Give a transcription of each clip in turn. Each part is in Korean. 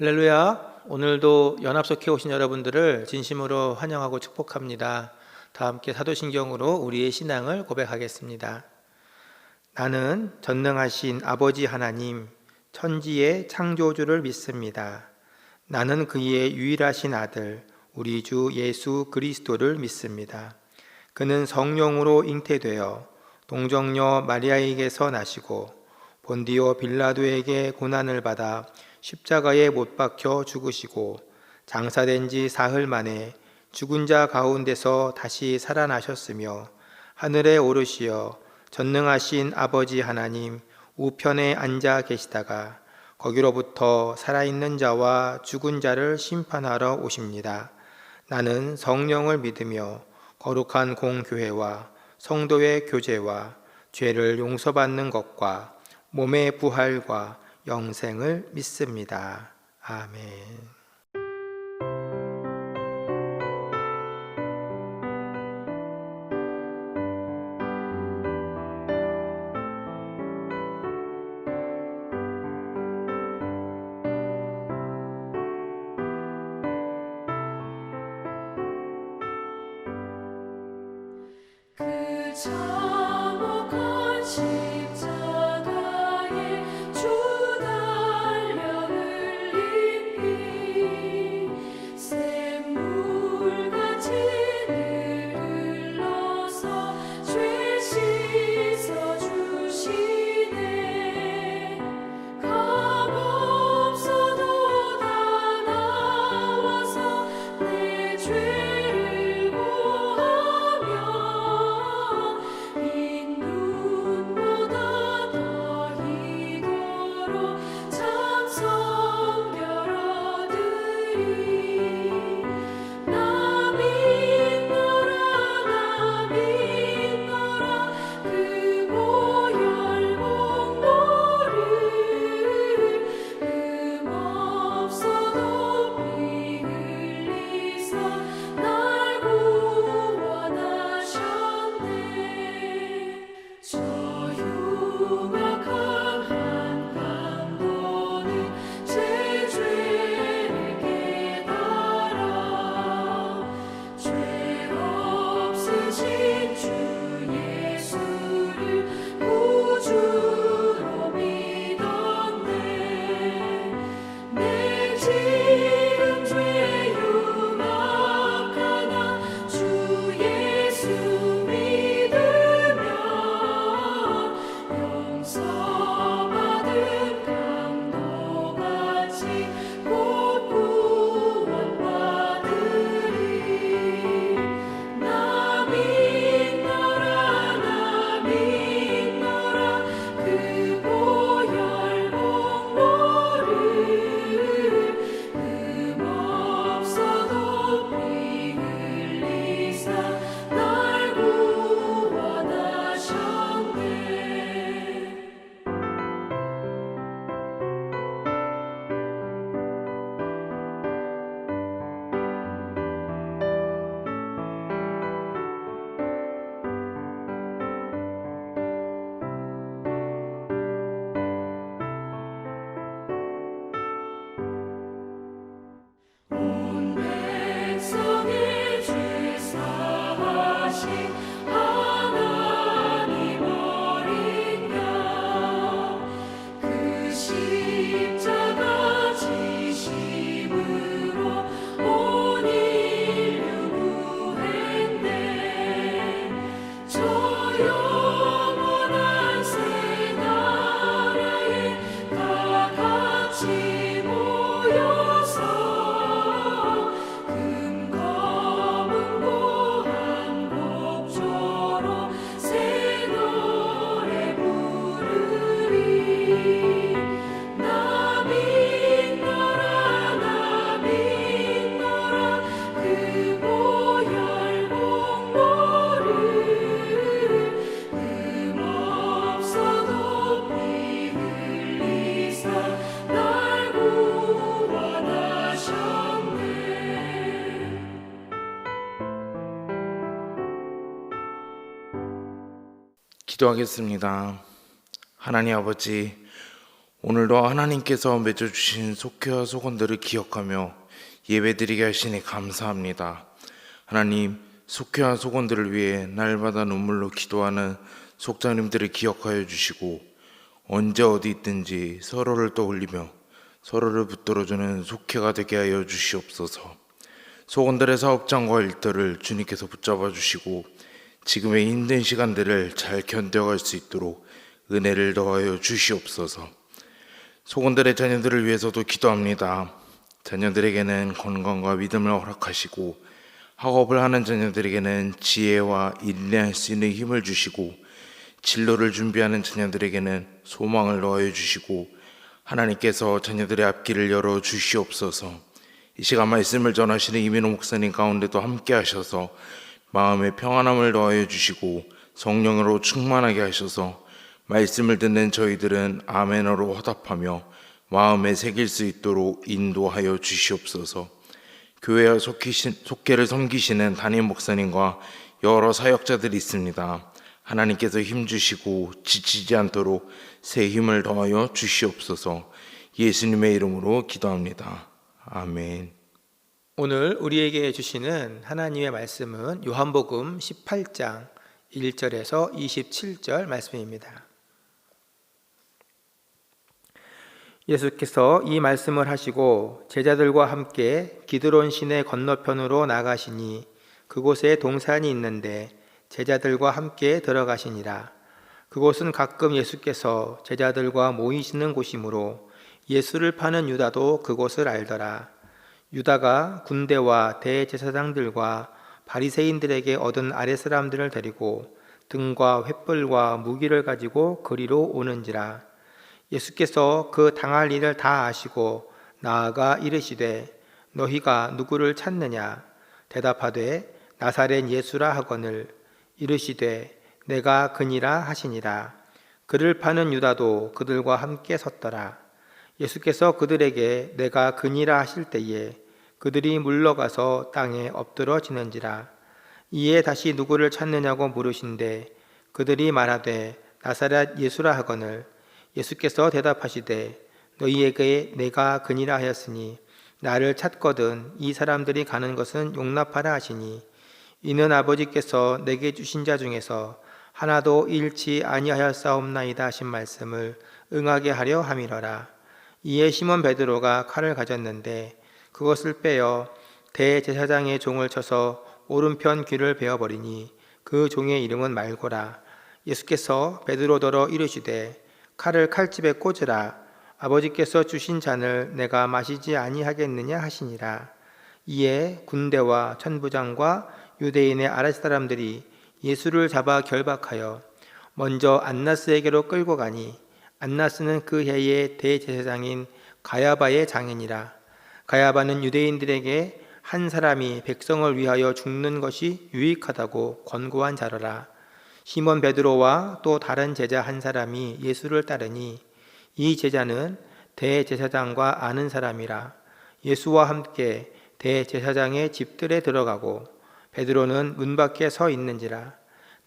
할렐루야. 오늘도 연합석회 오신 여러분들을 진심으로 환영하고 축복합니다. 다 함께 사도신경으로 우리의 신앙을 고백하겠습니다. 나는 전능하신 아버지 하나님, 천지의 창조주를 믿습니다. 나는 그의 유일하신 아들, 우리 주 예수 그리스도를 믿습니다. 그는 성령으로 잉태되어 동정녀 마리아에게서 나시고 본디오 빌라도에게 고난을 받아 십자가에 못 박혀 죽으시고 장사된 지 사흘 만에 죽은 자 가운데서 다시 살아나셨으며 하늘에 오르시어 전능하신 아버지 하나님 우편에 앉아 계시다가 거기로부터 살아있는 자와 죽은 자를 심판하러 오십니다. 나는 성령을 믿으며 거룩한 공교회와 성도의 교제와 죄를 용서받는 것과 몸의 부활과 영생을 믿습니다. 아멘. 그 참혹한 십자가에 주 달려 흘린 피 샘물같이 늘 흘러서 죄 씻어주시네. 값없어도 다 나와서 내 죄를 고하며 흰 눈보다 더 희도록 참 성결 얻으리. 나 믿노라 나 믿노라 그 보혈 공로를 없어도 피 흘리사 날 구원하셨네. 저 흉악한 한 강도는 제 죄를 깨달아 죄 없으신 주 예수를 구주로 믿었네. 내 지은 죄 흉악하나 주 예수 믿으면 용서받은 강도같이 곧 구원받으리. 나 믿노라 나 믿노라 그 보혈 공로를 없어도 피 흘리사 날 구원하셨네. 온 백성의 죄 사하신 하나님 어린 양 그 십자가 지심으로 온 인류 구했네. 저 영원한 새 나라에 다 같이 모여서 금검은 고한 목조로 새 노래 부르리. 나 믿노라 나 믿노라 그 보혈 공로를 없어도 피 흘리사 날 구원하셨네. 기도하겠습니다. 하나님 아버지, 오늘도 하나님께서 맺어주신 속회와 소원들을 기억하며 예배드리게 하시니 감사합니다. 하나님, 속회와 소원들을 위해 날마다 눈물로 기도하는 속장님들을 기억하여 주시고 언제 어디 있든지 서로를 떠올리며 서로를 붙들어주는 속회가 되게 하여 주시옵소서. 소원들의 사업장과 일들을 주님께서 붙잡아 주시고 지금의 힘든 시간들을 잘 견뎌갈 수 있도록 은혜를 더하여 주시옵소서. 소원들의 자녀들을 위해서도 기도합니다. 자녀들에게는 건강과 믿음을 허락하시고 학업을 하는 자녀들에게는 지혜와 인내할 수 있는 힘을 주시고 진로를 준비하는 자녀들에게는 소망을 더하여 주시고 하나님께서 자녀들의 앞길을 열어 주시옵소서. 이 시간 말씀을 전하시는 이민호 목사님 가운데도 함께 하셔서 마음의 평안함을 더하여 주시고 성령으로 충만하게 하셔서 말씀을 듣는 저희들은 아멘으로 화답하며 마음에 새길 수 있도록 인도하여 주시옵소서. 교회와 속회를 섬기시는 담임 목사님과 여러 사역자들이 있습니다. 하나님께서 힘주시고 지치지 않도록 새 힘을 더하여 주시옵소서. 예수님의 이름으로 기도합니다. 아멘. 오늘 우리에게 주시는 하나님의 말씀은 요한복음 18장 1절에서 27절 말씀입니다. 예수께서 이 말씀을 하시고 제자들과 함께 기드론 시내 건너편으로 나가시니 그곳에 동산이 있는데 제자들과 함께 들어가시니라. 그곳은 가끔 예수께서 제자들과 모이시는 곳이므로 예수를 파는 유다도 그곳을 알더라. 유다가 군대와 대제사장들과 바리새인들에게 얻은 아랫사람들을 데리고 등과 횃불과 무기를 가지고 그리로 오는지라. 예수께서 그 당할 일을 다 아시고 나아가 이르시되 너희가 누구를 찾느냐? 대답하되 나사렛 예수라 하거늘 이르시되 내가 그니라 하시니라. 그를 파는 유다도 그들과 함께 섰더라. 예수께서 그들에게 내가 그니라 하실 때에 그들이 물러가서 땅에 엎드러지는지라. 이에 다시 누구를 찾느냐고 물으신데 그들이 말하되 나사렛 예수라 하거늘 예수께서 대답하시되 너희에게 내가 그니라 하였으니 나를 찾거든 이 사람들이 가는 것은 용납하라 하시니 이는 아버지께서 내게 주신 자 중에서 하나도 잃지 아니하였사옵나이다 하신 말씀을 응하게 하려 함이러라. 이에 시몬 베드로가 칼을 가졌는데 그것을 빼어 대제사장의 종을 쳐서 오른편 귀를 베어버리니 그 종의 이름은 말고라. 예수께서 베드로더러 이르시되 칼을 칼집에 꽂으라. 아버지께서 주신 잔을 내가 마시지 아니하겠느냐 하시니라. 이에 군대와 천부장과 유대인의 아랫사람들이 예수를 잡아 결박하여 먼저 안나스에게로 끌고 가니 안나스는 그 해의 대제사장인 가야바의 장인이라. 가야바는 유대인들에게 한 사람이 백성을 위하여 죽는 것이 유익하다고 권고한 자로라. 시몬 베드로와 또 다른 제자 한 사람이 예수를 따르니 이 제자는 대제사장과 아는 사람이라. 예수와 함께 대제사장의 집들에 들어가고 베드로는 문 밖에 서 있는지라.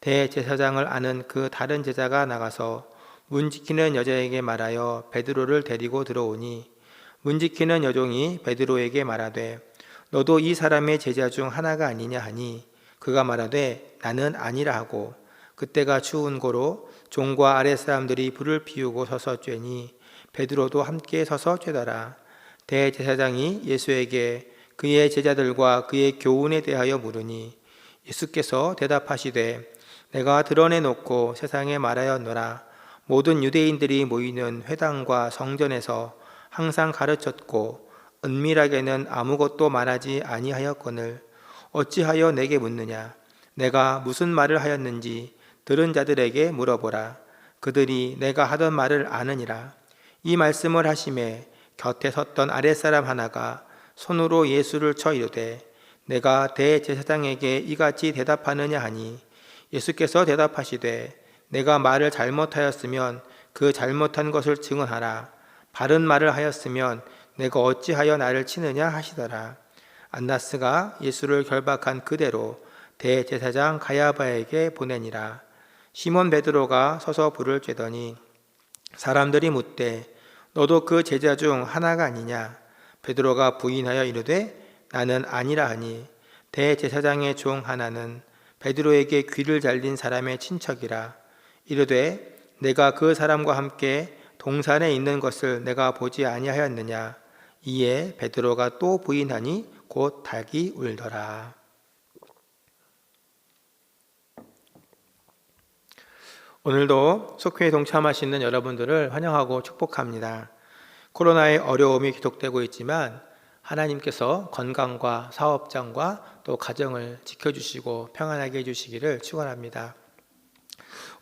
대제사장을 아는 그 다른 제자가 나가서 문 지키는 여자에게 말하여 베드로를 데리고 들어오니 문 지키는 여종이 베드로에게 말하되 너도 이 사람의 제자 중 하나가 아니냐 하니 그가 말하되 나는 아니라 하고 그때가 추운 고로 종과 아랫사람들이 불을 피우고 서서 쬐니 베드로도 함께 서서 쬐더라. 대제사장이 예수에게 그의 제자들과 그의 교훈에 대하여 물으니 예수께서 대답하시되 내가 드러내놓고 세상에 말하였노라. 모든 유대인들이 모이는 회당과 성전에서 항상 가르쳤고 은밀하게는 아무것도 말하지 아니하였거늘 어찌하여 내게 묻느냐? 내가 무슨 말을 하였는지 들은 자들에게 물어보라. 그들이 내가 하던 말을 아느니라. 이 말씀을 하심에 곁에 섰던 아랫사람 하나가 손으로 예수를 쳐 이르되 내가 대제사장에게 이같이 대답하느냐 하니 예수께서 대답하시되 내가 말을 잘못하였으면 그 잘못한 것을 증언하라. 바른 말을 하였으면 내가 어찌하여 나를 치느냐 하시더라. 안나스가 예수를 결박한 그대로 대제사장 가야바에게 보내니라. 시몬 베드로가 서서 불을 쬐더니 사람들이 묻되 너도 그 제자 중 하나가 아니냐? 베드로가 부인하여 이르되 나는 아니라 하니 대제사장의 종 하나는 베드로에게 귀를 잘린 사람의 친척이라. 이르되 내가 그 사람과 함께 동산에 있는 것을 내가 보지 아니하였느냐? 이에 베드로가 또 부인하니 곧 닭이 울더라. 오늘도 속회에 동참하시는 여러분들을 환영하고 축복합니다. 코로나의 어려움이 계속되고 있지만 하나님께서 건강과 사업장과 또 가정을 지켜주시고 평안하게 해주시기를 축원합니다.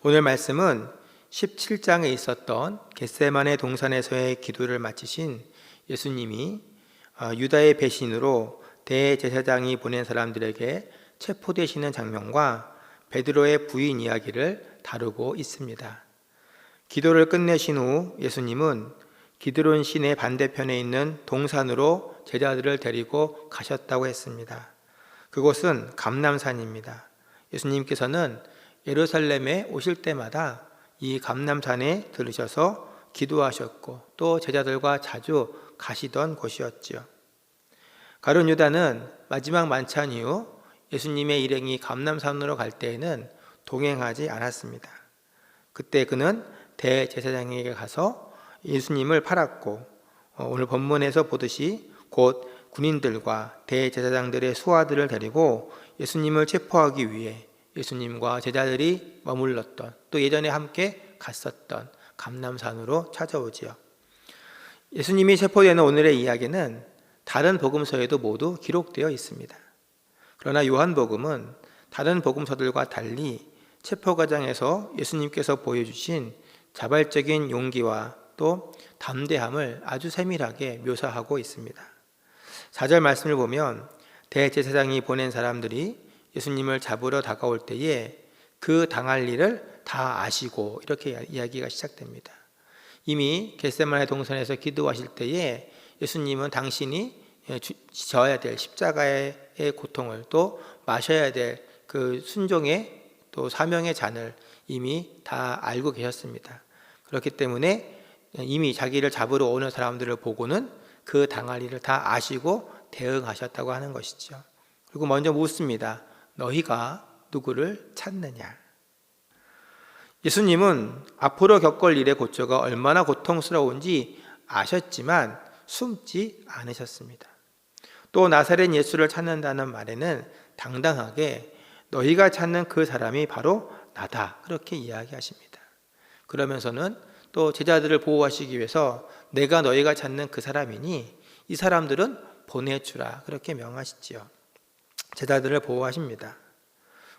오늘 말씀은 17장에 있었던 겟세마네 동산에서의 기도를 마치신 예수님이 유다의 배신으로 대제사장이 보낸 사람들에게 체포되시는 장면과 베드로의 부인 이야기를 다루고 있습니다. 기도를 끝내신 후 예수님은 기드론 시내 반대편에 있는 동산으로 제자들을 데리고 가셨다고 했습니다. 그곳은 감람산입니다. 예수님께서는 예루살렘에 오실 때마다 이 감람산에 들으셔서 기도하셨고 또 제자들과 자주 가시던 곳이었지요. 가룟 유다는 마지막 만찬 이후 예수님의 일행이 감람산으로 갈 때에는 동행하지 않았습니다. 그때 그는 대제사장에게 가서 예수님을 팔았고 오늘 본문에서 보듯이 곧 군인들과 대제사장들의 수하들을 데리고 예수님을 체포하기 위해 예수님과 제자들이 머물렀던 또 예전에 함께 갔었던 감람산으로 찾아오지요. 예수님이 체포되는 오늘의 이야기는 다른 복음서에도 모두 기록되어 있습니다. 그러나 요한복음은 다른 복음서들과 달리 체포 과정에서 예수님께서 보여주신 자발적인 용기와 또 담대함을 아주 세밀하게 묘사하고 있습니다. 4절 말씀을 보면 대제사장이 보낸 사람들이 예수님을 잡으러 다가올 때에 그 당할 일을 다 아시고 이렇게 이야기가 시작됩니다. 이미 겟세마네 동산에서 기도하실 때에 예수님은 당신이 져야 될 십자가의 고통을 또 마셔야 될 그 순종의 또 사명의 잔을 이미 다 알고 계셨습니다. 그렇기 때문에 이미 자기를 잡으러 오는 사람들을 보고는 그 당할 일을 다 아시고 대응하셨다고 하는 것이죠. 그리고 먼저 묻습니다. 너희가 누구를 찾느냐? 예수님은 앞으로 겪을 일의 고초가 얼마나 고통스러운지 아셨지만 숨지 않으셨습니다. 또 나사렛 예수를 찾는다는 말에는 당당하게 너희가 찾는 그 사람이 바로 나다 그렇게 이야기하십니다. 그러면서는 또 제자들을 보호하시기 위해서 내가 너희가 찾는 그 사람이니 이 사람들은 보내주라 그렇게 명하시지요. 제자들을 보호하십니다.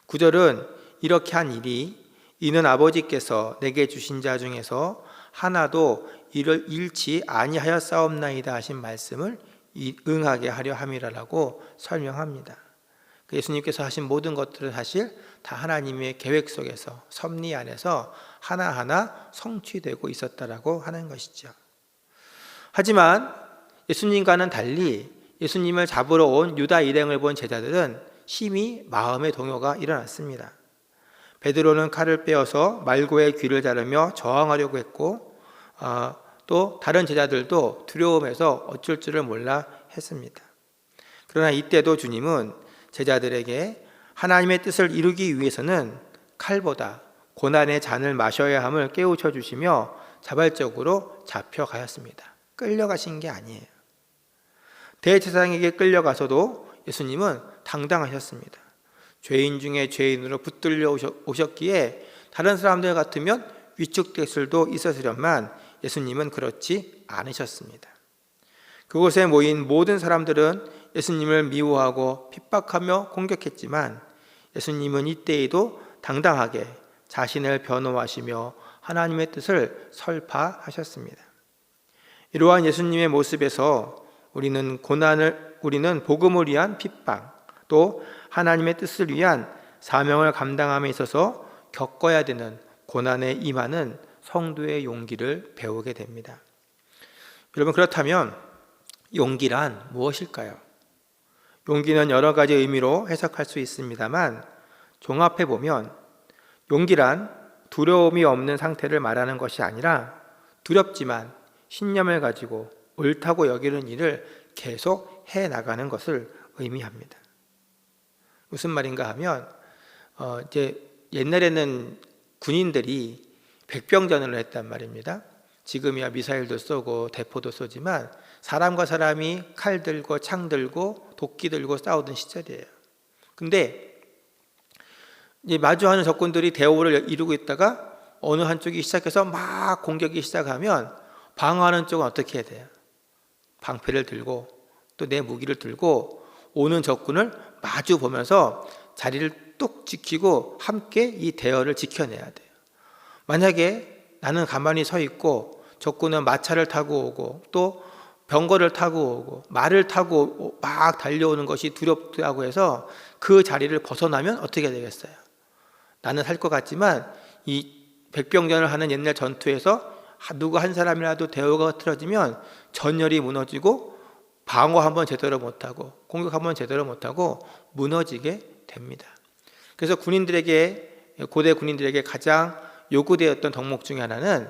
9절은 이렇게 한 일이 이는 아버지께서 내게 주신 자 중에서 하나도 이를 잃지 아니하였사옵나이다 하신 말씀을 응하게 하려 함이라라고 설명합니다. 예수님께서 하신 모든 것들은 사실 다 하나님의 계획 속에서 섭리 안에서 하나하나 성취되고 있었다라고 하는 것이죠. 하지만 예수님과는 달리 예수님을 잡으러 온 유다 일행을 본 제자들은 심히 마음의 동요가 일어났습니다. 베드로는 칼을 빼어서 말고의 귀를 자르며 저항하려고 했고 또 다른 제자들도 두려움에서 어쩔 줄을 몰라 했습니다. 그러나 이때도 주님은 제자들에게 하나님의 뜻을 이루기 위해서는 칼보다 고난의 잔을 마셔야 함을 깨우쳐 주시며 자발적으로 잡혀가셨습니다. 끌려가신 게 아니에요. 대제사장에게 끌려가서도 예수님은 당당하셨습니다. 죄인 중에 죄인으로 붙들려 오셨기에 다른 사람들 같으면 위축될 수도 있었으련만 예수님은 그렇지 않으셨습니다. 그곳에 모인 모든 사람들은 예수님을 미워하고 핍박하며 공격했지만 예수님은 이때에도 당당하게 자신을 변호하시며 하나님의 뜻을 설파하셨습니다. 이러한 예수님의 모습에서 우리는 복음을 위한 핍박, 또 하나님의 뜻을 위한 사명을 감당함에 있어서 겪어야 되는 고난에 임하는 성도의 용기를 배우게 됩니다. 여러분, 그렇다면 용기란 무엇일까요? 용기는 여러 가지 의미로 해석할 수 있습니다만 종합해 보면 용기란 두려움이 없는 상태를 말하는 것이 아니라 두렵지만 신념을 가지고 옳다고 여기는 일을 계속 해 나가는 것을 의미합니다. 무슨 말인가 하면 이제 옛날에는 군인들이 백병전을 했단 말입니다. 지금이야 미사일도 쏘고 대포도 쏘지만 사람과 사람이 칼 들고 창 들고 도끼 들고 싸우던 시절이에요. 근데 이제 마주하는 적군들이 대오를 이루고 있다가 어느 한쪽이 시작해서 막 공격이 시작하면 방어하는 쪽은 어떻게 해야 돼요? 방패를 들고 또 내 무기를 들고 오는 적군을 마주 보면서 자리를 뚝 지키고 함께 이 대열을 지켜내야 돼요. 만약에 나는 가만히 서 있고 적군은 마차를 타고 오고 또 병거를 타고 오고 말을 타고 막 달려오는 것이 두렵다고 해서 그 자리를 벗어나면 어떻게 되겠어요? 나는 살 것 같지만 이 백병전을 하는 옛날 전투에서 누구 한 사람이라도 대우가 틀어지면 전열이 무너지고 방어 한번 제대로 못하고 공격 한번 제대로 못하고 무너지게 됩니다. 그래서 고대 군인들에게 가장 요구되었던 덕목 중에 하나는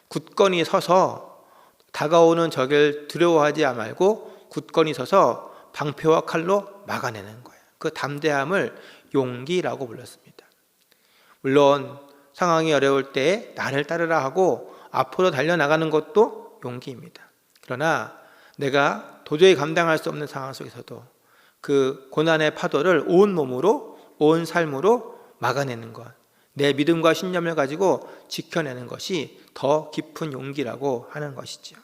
굳건히 서서 다가오는 적을 두려워하지 말고 굳건히 서서 방패와 칼로 막아내는 거예요. 그 담대함을 용기라고 불렀습니다. 물론 상황이 어려울 때 나를 따르라 하고 앞으로 달려나가는 것도 용기입니다. 그러나 내가 도저히 감당할 수 없는 상황 속에서도 그 고난의 파도를 온 몸으로 온 삶으로 막아내는 것, 내 믿음과 신념을 가지고 지켜내는 것이 더 깊은 용기라고 하는 것이죠.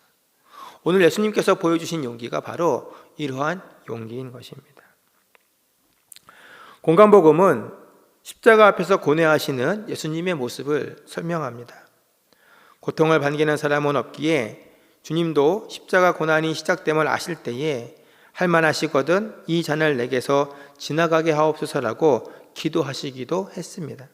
오늘 예수님께서 보여주신 용기가 바로 이러한 용기인 것입니다. 공간복음은 십자가 앞에서 고뇌하시는 예수님의 모습을 설명합니다. 고통을 반기는 사람은 없기에 주님도 십자가 고난이 시작됨을 아실 때에 할만하시거든 이 잔을 내게서 지나가게 하옵소서라고 기도하시기도 했습니다.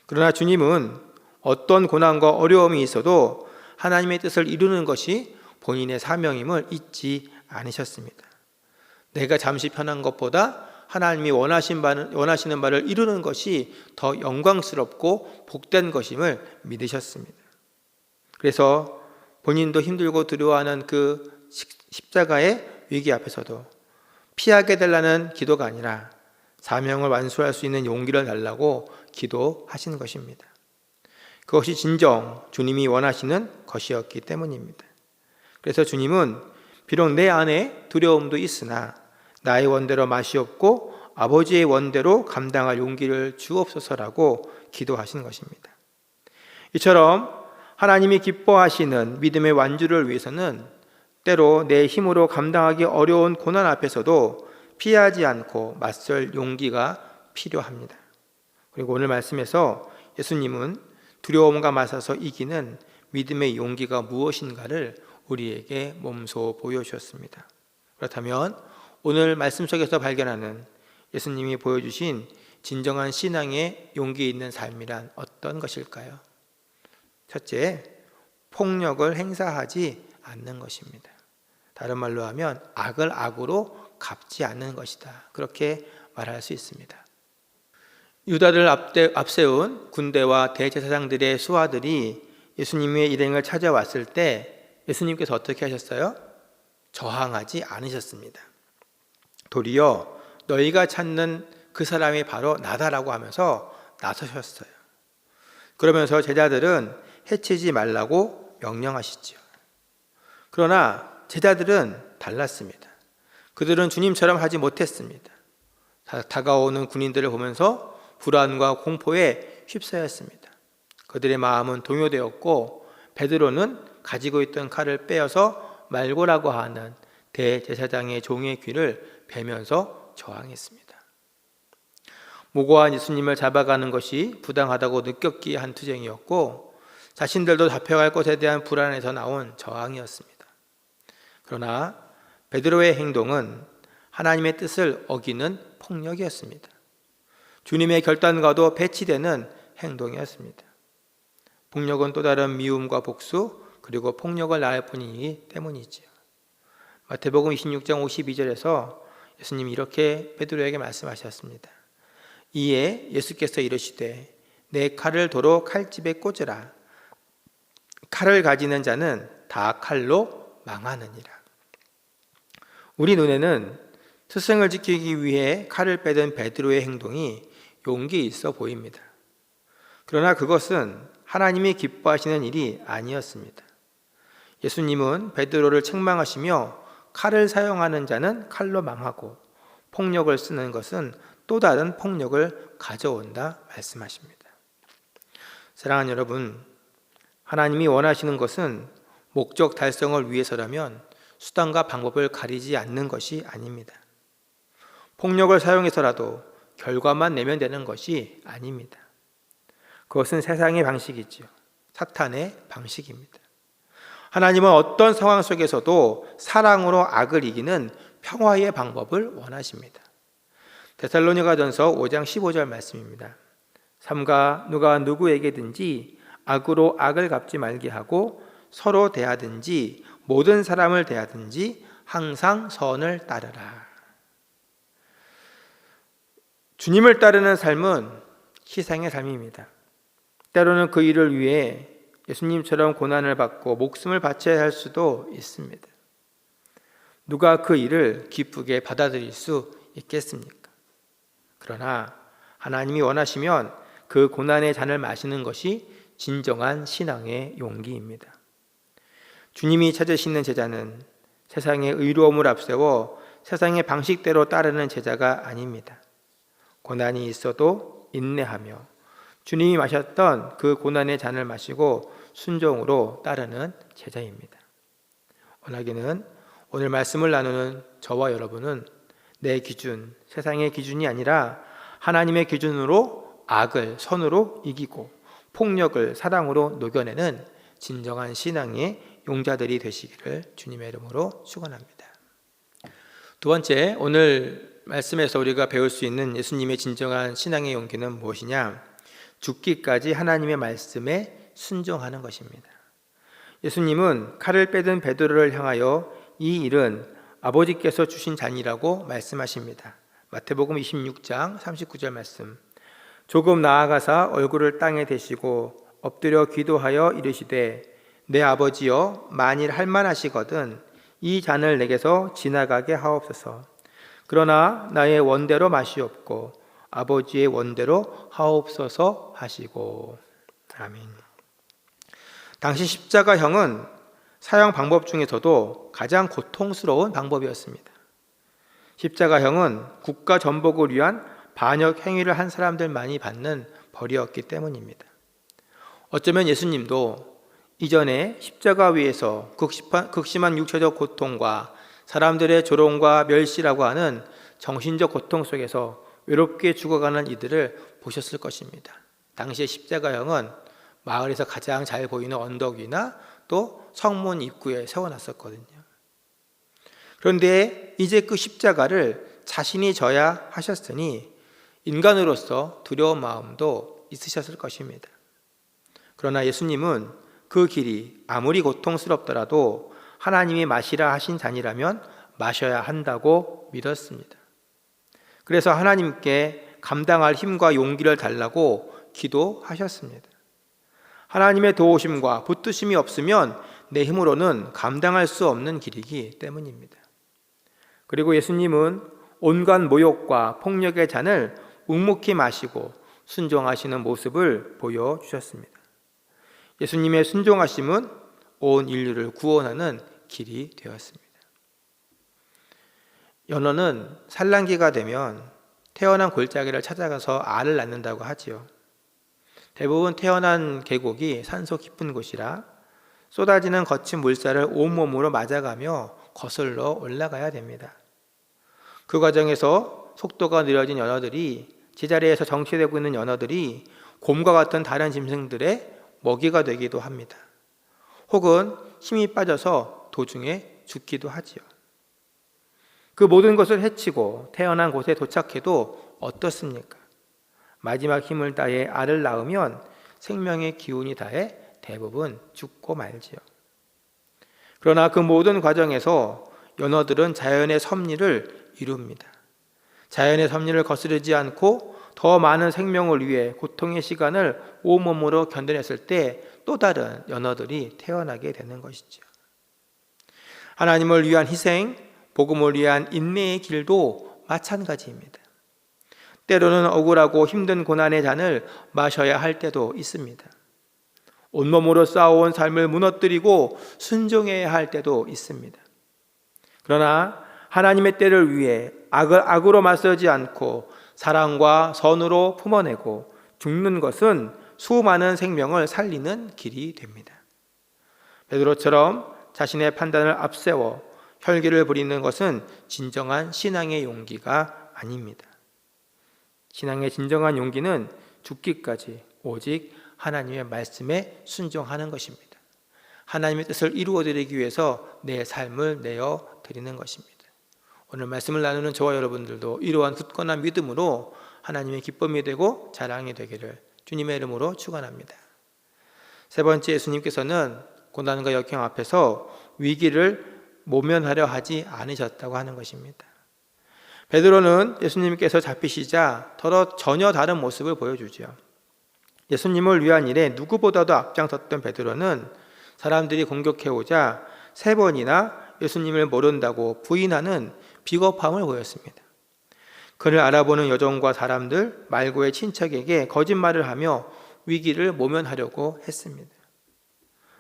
그러나 주님은 어떤 고난과 어려움이 있어도 하나님의 뜻을 이루는 것이 본인의 사명임을 잊지 않으셨습니다. 내가 잠시 편한 것보다 하나님이 원하시는 바를 이루는 것이 더 영광스럽고 복된 것임을 믿으셨습니다. 그래서 본인도 힘들고 두려워하는 그 십자가의 위기 앞에서도 피하게 되려는 기도가 아니라 사명을 완수할 수 있는 용기를 달라고 기도하신 것입니다. 그것이 진정 주님이 원하시는 것이었기 때문입니다. 그래서 주님은 비록 내 안에 두려움도 있으나 나의 원대로 마시옵고 아버지의 원대로 감당할 용기를 주옵소서라고 기도하신 것입니다. 이처럼 하나님이 기뻐하시는 믿음의 완주를 위해서는 때로 내 힘으로 감당하기 어려운 고난 앞에서도 피하지 않고 맞설 용기가 필요합니다. 그리고 오늘 말씀에서 예수님은 두려움과 맞서서 이기는 믿음의 용기가 무엇인가를 우리에게 몸소 보여주셨습니다. 그렇다면 오늘 말씀 속에서 발견하는 예수님이 보여주신 진정한 신앙의 용기 있는 삶이란 어떤 것일까요? 첫째, 폭력을 행사하지 않는 것입니다. 다른 말로 하면 악을 악으로 갚지 않는 것이다. 그렇게 말할 수 있습니다. 유다를 앞세운 군대와 대제사장들의 수하들이 예수님의 일행을 찾아왔을 때 예수님께서 어떻게 하셨어요? 저항하지 않으셨습니다. 도리어 너희가 찾는 그 사람이 바로 나다라고 하면서 나서셨어요. 그러면서 제자들은 해치지 말라고 명령하시죠. 그러나 제자들은 달랐습니다. 그들은 주님처럼 하지 못했습니다. 다가오는 군인들을 보면서 불안과 공포에 휩싸였습니다. 그들의 마음은 동요되었고 베드로는 가지고 있던 칼을 빼어서 말고라고 하는 대제사장의 종의 귀를 베면서 저항했습니다. 무고한 예수님을 잡아가는 것이 부당하다고 느꼈기에 한 투쟁이었고 자신들도 잡혀갈 것에 대한 불안에서 나온 저항이었습니다. 그러나 베드로의 행동은 하나님의 뜻을 어기는 폭력이었습니다. 주님의 결단과도 배치되는 행동이었습니다. 폭력은 또 다른 미움과 복수 그리고 폭력을 낳을 뿐이기 때문이지요. 마태복음 26장 52절에서 예수님이 이렇게 베드로에게 말씀하셨습니다. 이에 예수께서 이르시되 내 칼을 도로 칼집에 꽂으라. 칼을 가지는 자는 다 칼로 망하느니라. 우리 눈에는 스승을 지키기 위해 칼을 빼든 베드로의 행동이 용기 있어 보입니다. 그러나 그것은 하나님이 기뻐하시는 일이 아니었습니다. 예수님은 베드로를 책망하시며 칼을 사용하는 자는 칼로 망하고 폭력을 쓰는 것은 또 다른 폭력을 가져온다 말씀하십니다. 사랑하는 여러분, 하나님이 원하시는 것은 목적 달성을 위해서라면 수단과 방법을 가리지 않는 것이 아닙니다. 폭력을 사용해서라도 결과만 내면 되는 것이 아닙니다. 그것은 세상의 방식이지요. 사탄의 방식입니다. 하나님은 어떤 상황 속에서도 사랑으로 악을 이기는 평화의 방법을 원하십니다. 데살로니가전서 5장 15절 말씀입니다. 삼가 누가 누구에게든지 악으로 악을 갚지 말게 하고 서로 대하든지 모든 사람을 대하든지 항상 선을 따르라. 주님을 따르는 삶은 희생의 삶입니다. 때로는 그 일을 위해 예수님처럼 고난을 받고 목숨을 바쳐야 할 수도 있습니다. 누가 그 일을 기쁘게 받아들일 수 있겠습니까? 그러나 하나님이 원하시면 그 고난의 잔을 마시는 것이 진정한 신앙의 용기입니다. 주님이 찾으시는 제자는 세상의 의로움을 앞세워 세상의 방식대로 따르는 제자가 아닙니다. 고난이 있어도 인내하며 주님이 마셨던 그 고난의 잔을 마시고 순종으로 따르는 제자입니다. 원하기는 오늘 말씀을 나누는 저와 여러분은 내 기준, 세상의 기준이 아니라 하나님의 기준으로 악을 선으로 이기고 폭력을 사랑으로 녹여내는 진정한 신앙의 용자들이 되시기를 주님의 이름으로 축원합니다. 두 번째, 오늘 말씀에서 우리가 배울 수 있는 예수님의 진정한 신앙의 용기는 무엇이냐? 죽기까지 하나님의 말씀에 순종하는 것입니다. 예수님은 칼을 빼든 베드로를 향하여 이 일은 아버지께서 주신 잔이라고 말씀하십니다. 마태복음 26장 39절 말씀. 조금 나아가사 얼굴을 땅에 대시고 엎드려 기도하여 이르시되 내 아버지여 만일 할만하시거든 이 잔을 내게서 지나가게 하옵소서. 그러나 나의 원대로 마시옵고 아버지의 원대로 하옵소서 하시고. 아멘. 당시 십자가형은 사형 방법 중에서도 가장 고통스러운 방법이었습니다. 십자가형은 국가 전복을 위한 반역 행위를 한 사람들만이 받는 벌이었기 때문입니다. 어쩌면 예수님도 이전에 십자가 위에서 극심한 육체적 고통과 사람들의 조롱과 멸시라고 하는 정신적 고통 속에서 외롭게 죽어가는 이들을 보셨을 것입니다. 당시의 십자가형은 마을에서 가장 잘 보이는 언덕 위나 또 성문 입구에 세워놨었거든요. 그런데 이제 그 십자가를 자신이 져야 하셨으니 인간으로서 두려운 마음도 있으셨을 것입니다. 그러나 예수님은 그 길이 아무리 고통스럽더라도 하나님이 마시라 하신 잔이라면 마셔야 한다고 믿었습니다. 그래서 하나님께 감당할 힘과 용기를 달라고 기도하셨습니다. 하나님의 도우심과 붙드심이 없으면 내 힘으로는 감당할 수 없는 길이기 때문입니다. 그리고 예수님은 온갖 모욕과 폭력의 잔을 묵묵히 마시고 순종하시는 모습을 보여주셨습니다. 예수님의 순종하심은 온 인류를 구원하는 길이 되었습니다. 연어는 산란기가 되면 태어난 골짜기를 찾아가서 알을 낳는다고 하지요. 대부분 태어난 계곡이 산소 깊은 곳이라 쏟아지는 거친 물살을 온몸으로 맞아가며 거슬러 올라가야 됩니다. 그 과정에서 속도가 느려진 연어들이 제자리에서 정체되고 있는 연어들이 곰과 같은 다른 짐승들의 먹이가 되기도 합니다. 혹은 힘이 빠져서 도중에 죽기도 하지요. 그 모든 것을 해치고 태어난 곳에 도착해도 어떻습니까? 마지막 힘을 다해 알을 낳으면 생명의 기운이 다해 대부분 죽고 말지요. 그러나 그 모든 과정에서 연어들은 자연의 섭리를 이룹니다. 자연의 섭리를 거스르지 않고 더 많은 생명을 위해 고통의 시간을 온몸으로 견뎌냈을 때 또 다른 연어들이 태어나게 되는 것이죠. 하나님을 위한 희생, 복음을 위한 인내의 길도 마찬가지입니다. 때로는 억울하고 힘든 고난의 잔을 마셔야 할 때도 있습니다. 온몸으로 싸워온 삶을 무너뜨리고 순종해야 할 때도 있습니다. 그러나 하나님의 때를 위해 악을 악으로 맞서지 않고 사랑과 선으로 품어내고 죽는 것은 수많은 생명을 살리는 길이 됩니다. 베드로처럼 자신의 판단을 앞세워 혈기를 부리는 것은 진정한 신앙의 용기가 아닙니다. 신앙의 진정한 용기는 죽기까지 오직 하나님의 말씀에 순종하는 것입니다. 하나님의 뜻을 이루어드리기 위해서 내 삶을 내어드리는 것입니다. 오늘 말씀을 나누는 저와 여러분들도 이러한 굳건한 믿음으로 하나님의 기쁨이 되고 자랑이 되기를 주님의 이름으로 축원합니다. 세 번째, 예수님께서는 고난과 역경 앞에서 위기를 모면하려 하지 않으셨다고 하는 것입니다. 베드로는 예수님께서 잡히시자 전혀 다른 모습을 보여주죠. 예수님을 위한 일에 누구보다도 앞장섰던 베드로는 사람들이 공격해오자 3번이나 예수님을 모른다고 부인하는 비겁함을 보였습니다. 그를 알아보는 여종과 사람들, 말고의 친척에게 거짓말을 하며 위기를 모면하려고 했습니다.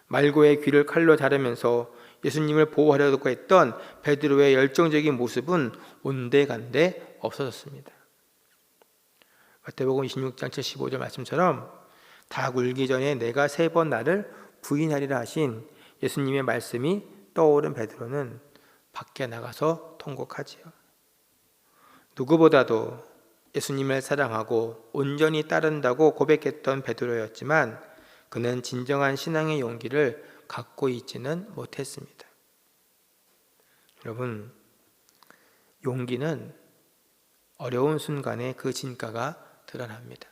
말고의 귀를 칼로 자르면서 예수님을 보호하려고 했던 베드로의 열정적인 모습은 온데간데 없어졌습니다. 마태복음 26장 75절 말씀처럼 닭 울기 전에 내가 3번 나를 부인하리라 하신 예수님의 말씀이 떠오른 베드로는 밖에 나가서 통곡하지요. 누구보다도 예수님을 사랑하고 온전히 따른다고 고백했던 베드로였지만 그는 진정한 신앙의 용기를 갖고 있지는 못했습니다. 여러분, 용기는 어려운 순간에 그 진가가 드러납니다.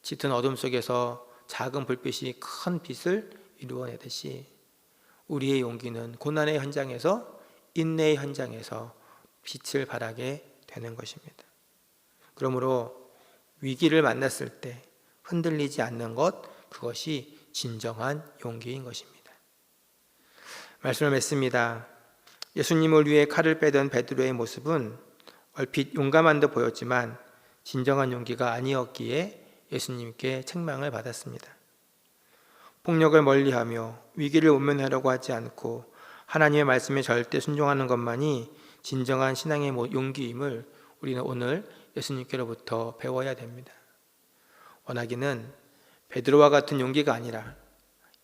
짙은 어둠 속에서 작은 불빛이 큰 빛을 이루어내듯이 우리의 용기는 고난의 현장에서, 인내의 현장에서 빛을 발하게 되는 것입니다. 그러므로 위기를 만났을 때 흔들리지 않는 것, 그것이 진정한 용기인 것입니다. 말씀을 맺습니다. 예수님을 위해 칼을 빼던 베드로의 모습은 얼핏 용감한 듯 보였지만 진정한 용기가 아니었기에 예수님께 책망을 받았습니다. 폭력을 멀리하며 위기를 모면하려고 하지 않고 하나님의 말씀에 절대 순종하는 것만이 진정한 신앙의 용기임을 우리는 오늘 예수님께로부터 배워야 됩니다. 원하기는 베드로와 같은 용기가 아니라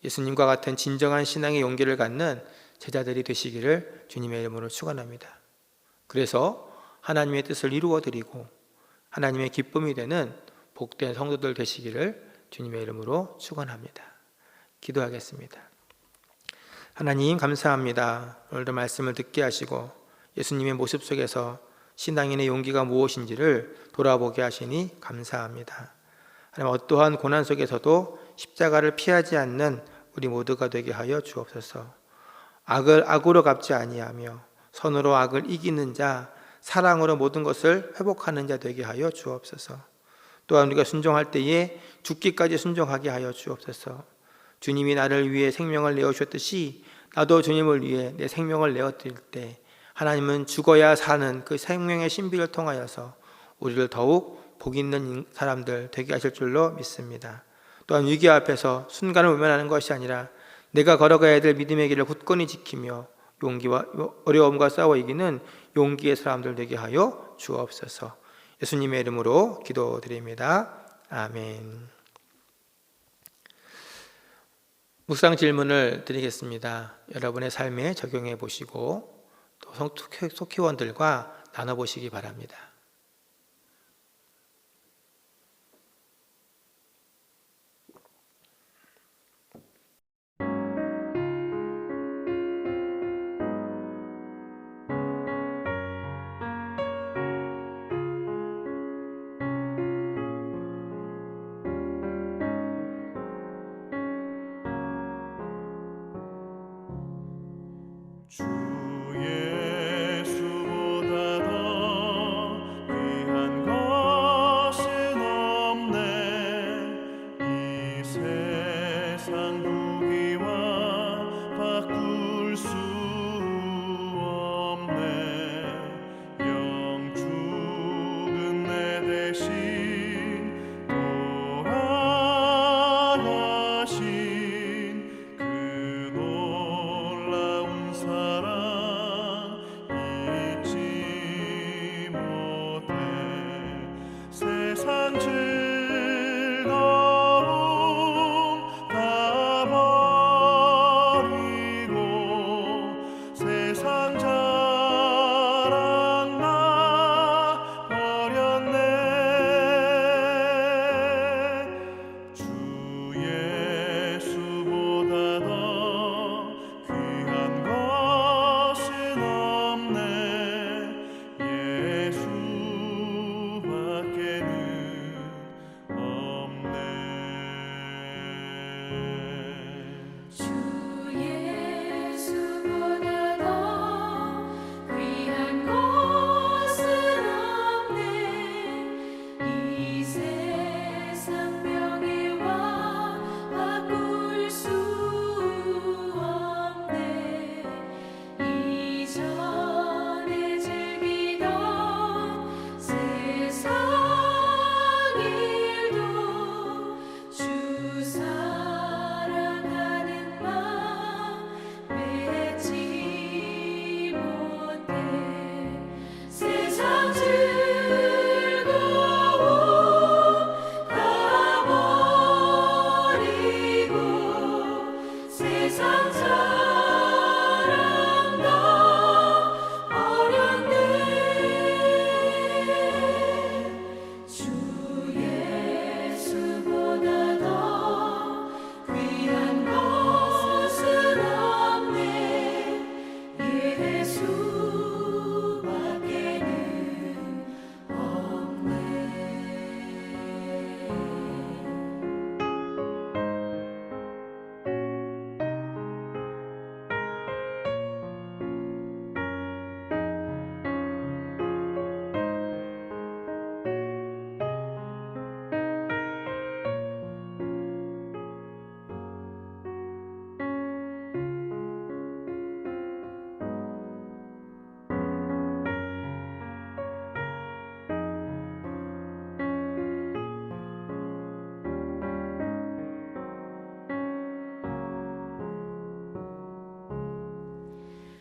예수님과 같은 진정한 신앙의 용기를 갖는 제자들이 되시기를 주님의 이름으로 축원합니다. 그래서 하나님의 뜻을 이루어드리고 하나님의 기쁨이 되는 복된 성도들 되시기를 주님의 이름으로 축원합니다. 기도하겠습니다. 하나님 감사합니다. 오늘도 말씀을 듣게 하시고 예수님의 모습 속에서 신앙인의 용기가 무엇인지를 돌아보게 하시니 감사합니다. 하나님, 어떠한 고난 속에서도 십자가를 피하지 않는 우리 모두가 되게 하여 주옵소서. 악을 악으로 갚지 아니하며 선으로 악을 이기는 자, 사랑으로 모든 것을 회복하는 자 되게 하여 주옵소서. 또한 우리가 순종할 때에 죽기까지 순종하게 하여 주옵소서. 주님이 나를 위해 생명을 내어주셨듯이 나도 주님을 위해 내 생명을 내어드릴 때 하나님은 죽어야 사는 그 생명의 신비를 통하여서 우리를 더욱 복 있는 사람들 되게 하실 줄로 믿습니다. 또한 위기 앞에서 순간을 외면하는 것이 아니라 내가 걸어가야 될 믿음의 길을 굳건히 지키며 용기와 어려움과 싸워 이기는 용기의 사람들 되게 하여 주옵소서. 예수님의 이름으로 기도드립니다. 아멘. 묵상 질문을 드리겠습니다. 여러분의 삶에 적용해 보시고 또 속회원들과 나눠보시기 바랍니다. 주 예수보다 더 귀한 것은 없네. 이 세상 무기와 바꿀 수 예수보다 더 귀한 것은 없네. 예수밖에는 없네. 주 예수보다 더 귀한 것은 없네. 이 세상 명예와 바꿀 수 없네. 이전에 즐기던 세상 일도 주 사랑하는 마음 맺지 못해. 세상 즐거움 다 버리고 세상 사랑 다 버렸네. 주 예수보다 더 귀한 것은 없네. 예수밖에는 없네.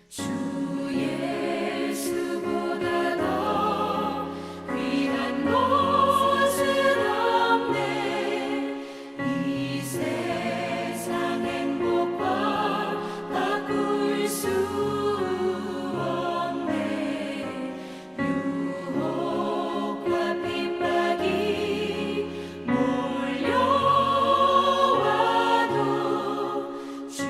주 예수보다 더 귀한 것은 없네. 이 세상 행복과 바꿀 수 없네. 유혹과 핍박이 몰려와도 주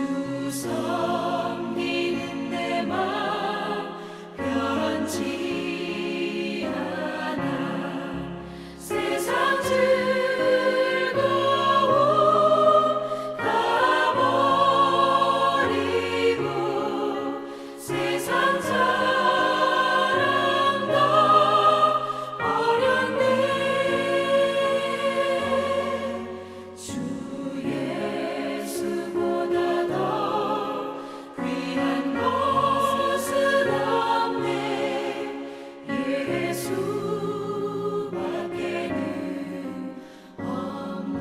섬기는 내 마음 변치 않아. 세상 즐거움 다 버리고 세상 사랑 다 버렸네. 주 예수보다 더 귀한 것은 없네. 예수밖에는 없네.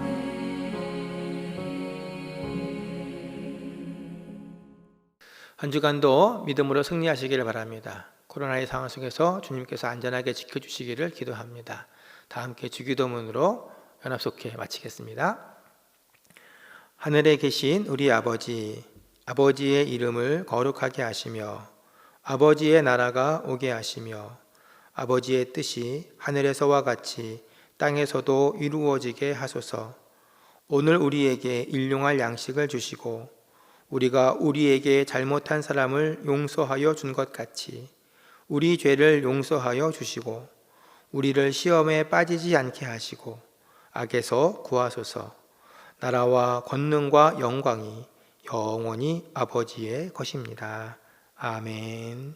한 주간도 믿음으로 승리하시기를 바랍니다. 코로나의 상황 속에서 주님께서 안전하게 지켜주시기를 기도합니다. 다 함께 주기도문으로 연합속회 마치겠습니다. 하늘에 계신 우리 아버지, 아버지의 이름을 거룩하게 하시며 아버지의 나라가 오게 하시며 아버지의 뜻이 하늘에서와 같이 땅에서도 이루어지게 하소서. 오늘 우리에게 일용할 양식을 주시고 우리가 우리에게 잘못한 사람을 용서하여 준 것 같이 우리 죄를 용서하여 주시고 우리를 시험에 빠지지 않게 하시고 악에서 구하소서. 나라와 권능과 영광이 영원히 아버지의 것입니다. 아멘.